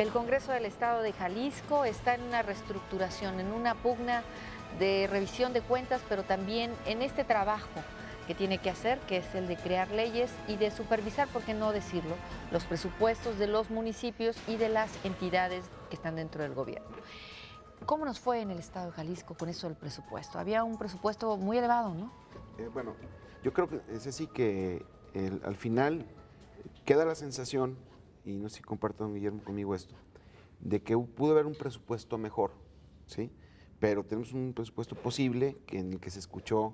El Congreso del Estado de Jalisco está en una reestructuración, en una pugna de revisión de cuentas, pero también en este trabajo que tiene que hacer, que es el de crear leyes y de supervisar, por qué no decirlo, los presupuestos de los municipios y de las entidades que están dentro del gobierno. ¿Cómo nos fue en el Estado de Jalisco con eso del presupuesto? Había un presupuesto muy elevado, ¿no? Bueno, yo creo que es así que al final queda la sensación, y no sé si comparto, don Guillermo, conmigo esto, de que pudo haber un presupuesto mejor, ¿sí? Pero tenemos un presupuesto posible en el que se escuchó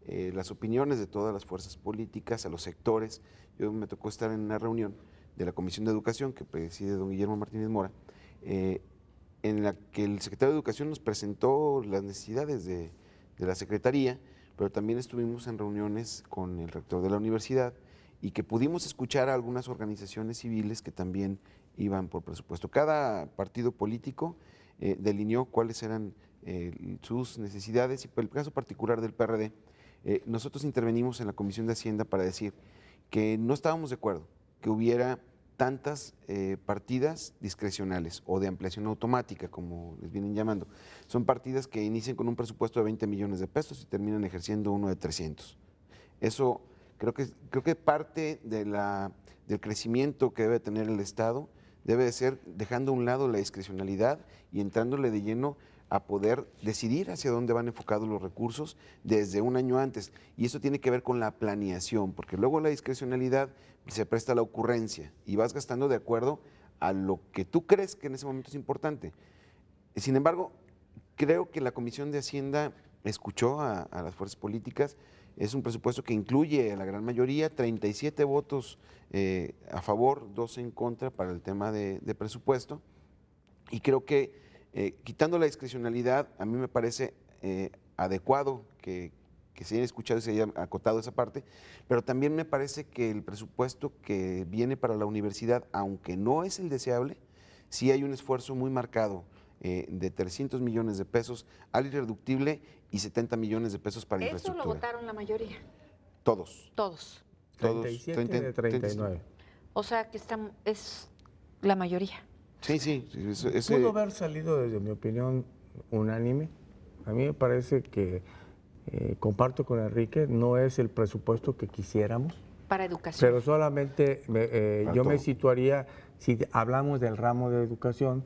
las opiniones de todas las fuerzas políticas, a los sectores. Yo me tocó estar en una reunión de la Comisión de Educación que preside don Guillermo Martínez Mora, en la que el secretario de Educación nos presentó las necesidades de la Secretaría, pero también estuvimos en reuniones con el rector de la universidad y que pudimos escuchar a algunas organizaciones civiles que también iban por presupuesto. Cada partido político delineó cuáles eran sus necesidades y por el caso particular del PRD, nosotros intervenimos en la Comisión de Hacienda para decir que no estábamos de acuerdo que hubiera tantas partidas discrecionales o de ampliación automática, como les vienen llamando. Son partidas que inician con un presupuesto de 20 millones de pesos y terminan ejerciendo uno de 300. Eso creo que parte del crecimiento que debe tener el Estado debe de ser dejando a un lado la discrecionalidad y entrándole de lleno a poder decidir hacia dónde van enfocados los recursos desde un año antes. Y eso tiene que ver con la planeación, porque luego la discrecionalidad se presta a la ocurrencia y vas gastando de acuerdo a lo que tú crees que en ese momento es importante. Sin embargo, creo que la Comisión de Hacienda escuchó a las fuerzas políticas. Es un presupuesto que incluye a la gran mayoría, 37 votos a favor, 12 en contra para el tema de presupuesto. Y creo que quitando la discrecionalidad, a mí me parece adecuado que se haya escuchado y se haya acotado esa parte, pero también me parece que el presupuesto que viene para la universidad, aunque no es el deseable, sí hay un esfuerzo muy marcado de 300 millones de pesos al irreductible y 70 millones de pesos para infraestructura. Eso lo votaron la mayoría. Todos. Todos. 37 de 39. O sea que es la mayoría. Sí. Pudo haber salido, desde mi opinión, unánime. A mí me parece que, comparto con Enrique, no es el presupuesto que quisiéramos. Para educación. Pero solamente yo me situaría, si hablamos del ramo de educación,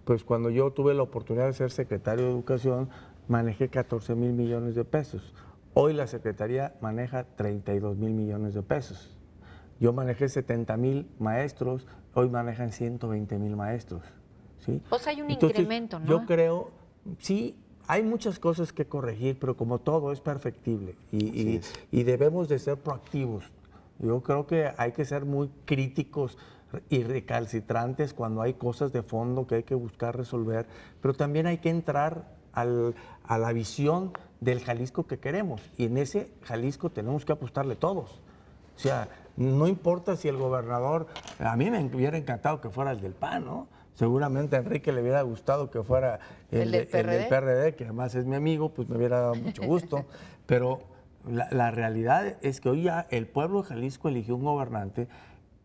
pues cuando yo tuve la oportunidad de ser secretario de Educación, manejé 14,000 millones de pesos. Hoy la Secretaría maneja 32,000 millones de pesos. Yo manejé 70,000 maestros, hoy manejan 120,000 maestros. ¿Sí? O sea, hay un Entonces, incremento, ¿no? Yo creo, sí, hay muchas cosas que corregir, pero como todo es perfectible y debemos de ser proactivos. Yo creo que hay que ser muy críticos y recalcitrantes cuando hay cosas de fondo que hay que buscar resolver, pero también hay que entrar a la visión del Jalisco que queremos, y en ese Jalisco tenemos que apostarle todos. O sea, no importa si el gobernador, a mí me hubiera encantado que fuera el del PAN, ¿no? Seguramente a Enrique le hubiera gustado que fuera el del PRD, que además es mi amigo, pues me hubiera dado mucho gusto, pero la realidad es que hoy ya el pueblo de Jalisco eligió un gobernante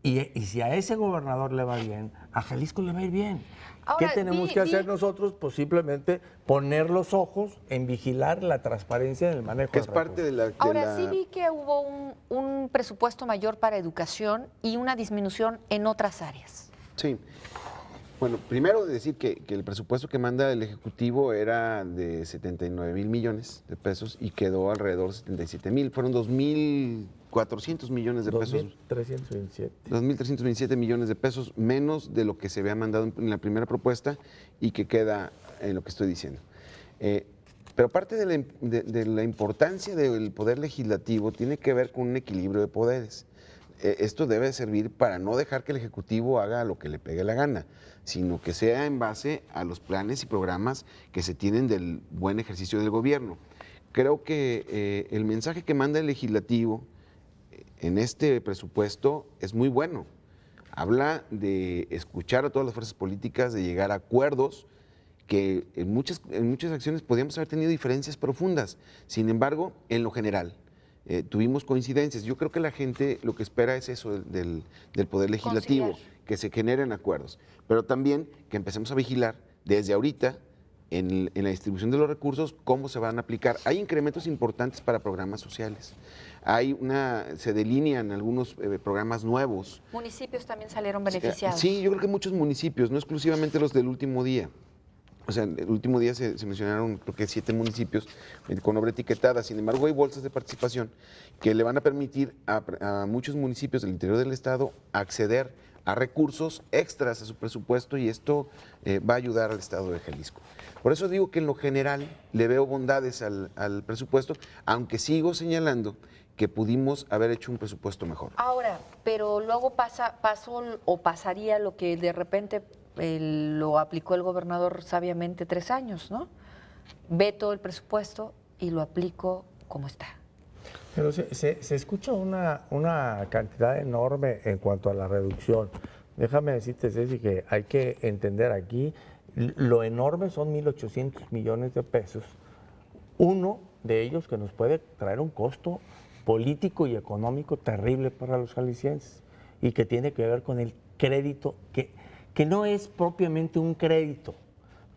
y si a ese gobernador le va bien, a Jalisco le va a ir bien. Ahora, ¿qué tenemos que hacer nosotros? Pues simplemente poner los ojos en vigilar la transparencia en el manejo que es parte de la... Ahora sí vi que hubo un presupuesto mayor para educación y una disminución en otras áreas. Sí. Bueno, primero decir que el presupuesto que manda el Ejecutivo era de 79,000 millones de pesos y quedó alrededor de 77,000. Fueron 2,400 millones de pesos. 2,327. 2,327 millones de pesos menos de lo que se había mandado en la primera propuesta y que queda en lo que estoy diciendo. Pero parte de la importancia del poder legislativo tiene que ver con un equilibrio de poderes. Esto debe servir para no dejar que el Ejecutivo haga lo que le pegue la gana, sino que sea en base a los planes y programas que se tienen del buen ejercicio del gobierno. Creo que el mensaje que manda el Legislativo en este presupuesto es muy bueno. Habla de escuchar a todas las fuerzas políticas, de llegar a acuerdos, que en muchas acciones podríamos haber tenido diferencias profundas. Sin embargo, en lo general, tuvimos coincidencias. Yo creo que la gente lo que espera es eso del Poder Legislativo, Conciliar. que se generen acuerdos, pero también que empecemos a vigilar desde ahorita en la distribución de los recursos cómo se van a aplicar. Hay incrementos importantes para programas sociales. Se delinean algunos programas nuevos. Municipios también salieron beneficiados. Sí, yo creo que muchos municipios, no exclusivamente los del último día. O sea, el último día se mencionaron, creo que 7 municipios con obra etiquetada. Sin embargo, hay bolsas de participación que le van a permitir a muchos municipios del interior del estado acceder a recursos extras a su presupuesto, y esto va a ayudar al estado de Jalisco. Por eso digo que en lo general le veo bondades al presupuesto, aunque sigo señalando que pudimos haber hecho un presupuesto mejor. Ahora, pero luego pasaría lo que de repente lo aplicó el gobernador sabiamente 3 años, ¿no? Veto el presupuesto y lo aplico como está. Pero se escucha una cantidad enorme en cuanto a la reducción. Déjame decirte, Ceci, que hay que entender aquí, lo enorme son 1.800 millones de pesos. Uno de ellos que nos puede traer un costo político y económico terrible para los jaliscienses, y que tiene que ver con el crédito, que no es propiamente un crédito.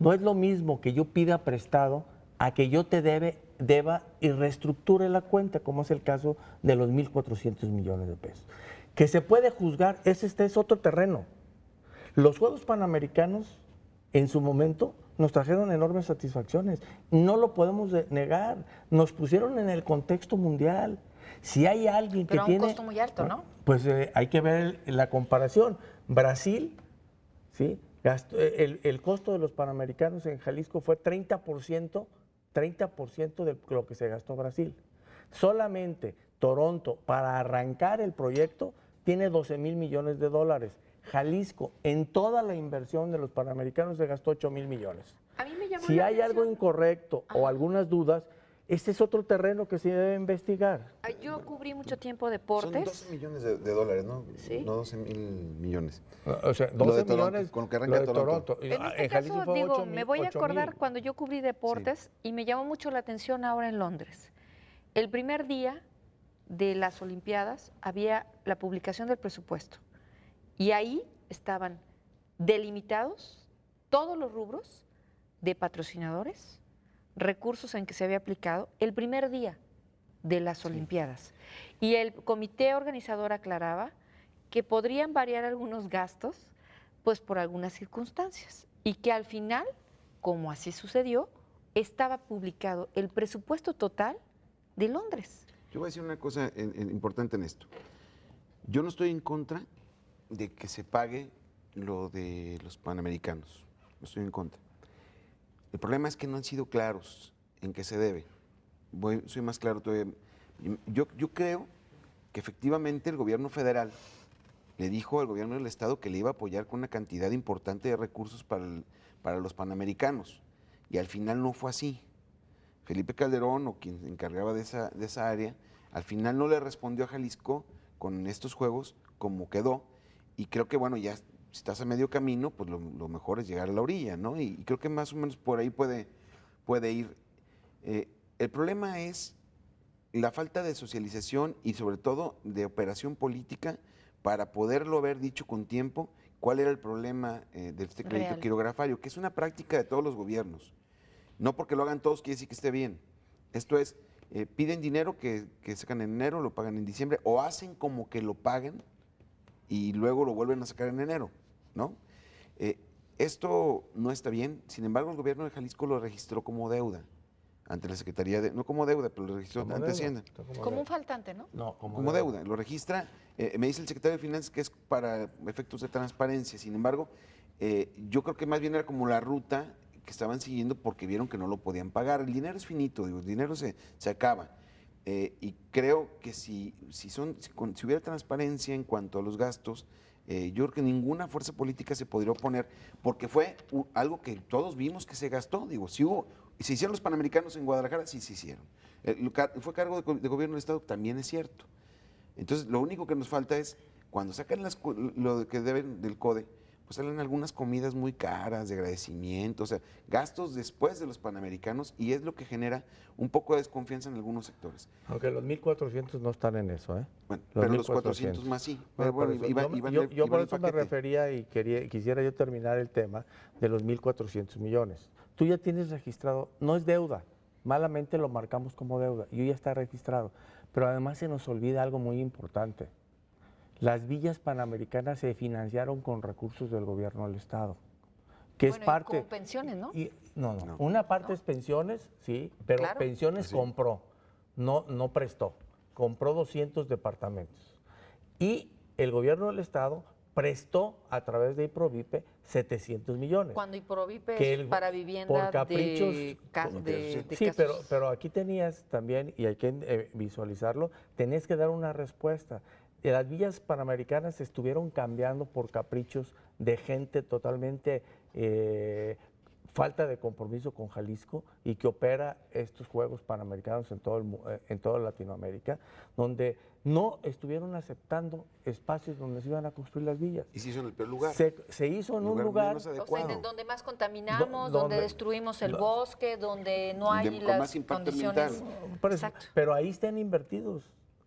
No es lo mismo que yo pida prestado a que yo te deba y reestructure la cuenta, como es el caso de los 1.400 millones de pesos. Que se puede juzgar, este es otro terreno. Los Juegos Panamericanos, en su momento, nos trajeron enormes satisfacciones. No lo podemos negar. Nos pusieron en el contexto mundial. Si hay alguien Pero que a un tiene... costo muy alto, ¿no? Pues hay que ver la comparación. Brasil, ¿sí? El costo de los Panamericanos en Jalisco fue 30% de lo que se gastó Brasil. Solamente Toronto, para arrancar el proyecto, tiene 12,000 millones de dólares. Jalisco, en toda la inversión de los Panamericanos, se gastó 8,000 millones. A mí me llamó Si la hay algo atención. incorrecto o algunas dudas, este es otro terreno que se debe investigar. Yo cubrí mucho tiempo Son deportes. 12 millones de dólares, ¿no? Sí. No 12,000 millones. O sea, Lo 12 de Toronto, millones con lo que arranca de Toronto. En este En Jalisco caso, fue digo, 8,000, me voy a 8,000. acordar cuando yo cubrí deportes y me llamó mucho la atención ahora en Londres. El primer día de las Olimpiadas había la publicación del presupuesto y ahí estaban delimitados todos los rubros de patrocinadores, recursos en que se había aplicado el primer día de las Olimpiadas. Y el comité organizador aclaraba que podrían variar algunos gastos, pues por algunas circunstancias, y que al final, como así sucedió, estaba publicado el presupuesto total de Londres. Yo voy a decir una cosa importante en esto. Yo no estoy en contra de que se pague lo de los Panamericanos. No estoy en contra. El problema es que no han sido claros en qué se debe. Soy más claro todavía. Yo creo que efectivamente el gobierno federal le dijo al gobierno del estado que le iba a apoyar con una cantidad importante de recursos para los Panamericanos. Y al final no fue así. Felipe Calderón, o quien se encargaba de esa área, al final no le respondió a Jalisco con estos juegos como quedó. Y creo que, bueno, ya si estás a medio camino, pues lo mejor es llegar a la orilla, ¿no? Y creo que más o menos por ahí puede ir. El problema es la falta de socialización y sobre todo de operación política para poderlo haber dicho con tiempo cuál era el problema de este crédito Real. quirografario, que es una práctica de todos los gobiernos. No porque lo hagan todos quiere decir que esté bien. Esto es, piden dinero que sacan en enero, lo pagan en diciembre, o hacen como que lo pagan y luego lo vuelven a sacar en enero, ¿no? Esto no está bien. Sin embargo, el gobierno de Jalisco lo registró como deuda ante la Secretaría de... No como deuda, pero lo registró Como ante deuda, Hacienda. Como un faltante, ¿no? No, Como deuda. Lo registra, me dice el secretario de Finanzas que es para efectos de transparencia. Sin embargo, yo creo que más bien era como la ruta que estaban siguiendo porque vieron que no lo podían pagar. El dinero es finito, digo, el dinero se acaba. Y creo que si hubiera transparencia en cuanto a los gastos, yo creo que ninguna fuerza política se podría oponer, porque fue algo que todos vimos que se gastó. Digo, si se hicieron los Panamericanos en Guadalajara, sí se hicieron. Fue cargo de gobierno del Estado, también es cierto. Entonces, lo único que nos falta es, cuando sacan lo que deben del CODE, pues salen algunas comidas muy caras de agradecimiento, o sea, gastos después de los Panamericanos, y es lo que genera un poco de desconfianza en algunos sectores. Aunque los 1,400 no están en eso, ¿eh? Bueno, pero los 400 más sí. Bueno, Bueno, por eso, iban yo por el eso me paquete. refería y quisiera yo terminar el tema de los 1,400 millones. Tú ya tienes registrado, no es deuda, malamente lo marcamos como deuda, y ya está registrado, pero además se nos olvida algo muy importante. Las villas panamericanas se financiaron con recursos del gobierno del Estado, que Bueno, es parte... como pensiones, ¿no? No, No. una parte es pensiones, sí, pero Claro. pensiones Sí. compró, no prestó, compró 200 departamentos. Y el gobierno del Estado prestó a través de IPROVIPE 700 millones. Cuando Iprovipe que es el- para vivienda por caprichos, de sí, casos. pero aquí tenías también, y hay que visualizarlo, tenías que dar una respuesta. Las villas panamericanas estuvieron cambiando por caprichos de gente totalmente falta de compromiso con Jalisco y que opera estos Juegos Panamericanos en toda Latinoamérica, donde no estuvieron aceptando espacios donde se iban a construir las villas. Y se hizo en el peor lugar. Se hizo en un lugar menos O sea, adecuado. en donde más contaminamos, Do- donde donde- destruimos el do- bosque, donde no hay con las más impacto condiciones. ambiental. Por eso, Exacto. pero ahí están invertidos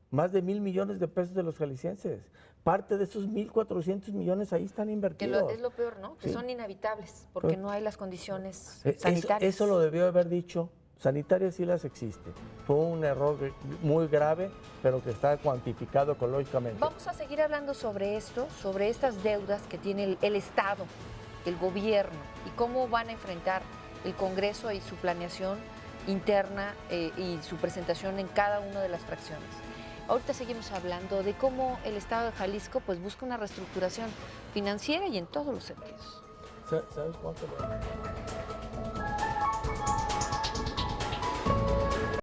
más de 1,000 millones de pesos de los jaliscienses. Parte de esos 1,400 millones ahí están Que invertidos. es lo peor, ¿no? Que Sí. son inhabitables porque Pues, no hay las condiciones Eso, sanitarias. eso lo debió haber dicho. Sanitarias sí las existe. Fue un error muy grave, pero que está cuantificado ecológicamente. Vamos a seguir hablando sobre esto, sobre estas deudas que tiene el Estado, el gobierno y cómo van a enfrentar el Congreso y su planeación interna y su presentación en cada una de las fracciones. Ahorita seguimos hablando de cómo el Estado de Jalisco pues busca una reestructuración financiera y en todos los sentidos. ¿Sabes cuánto?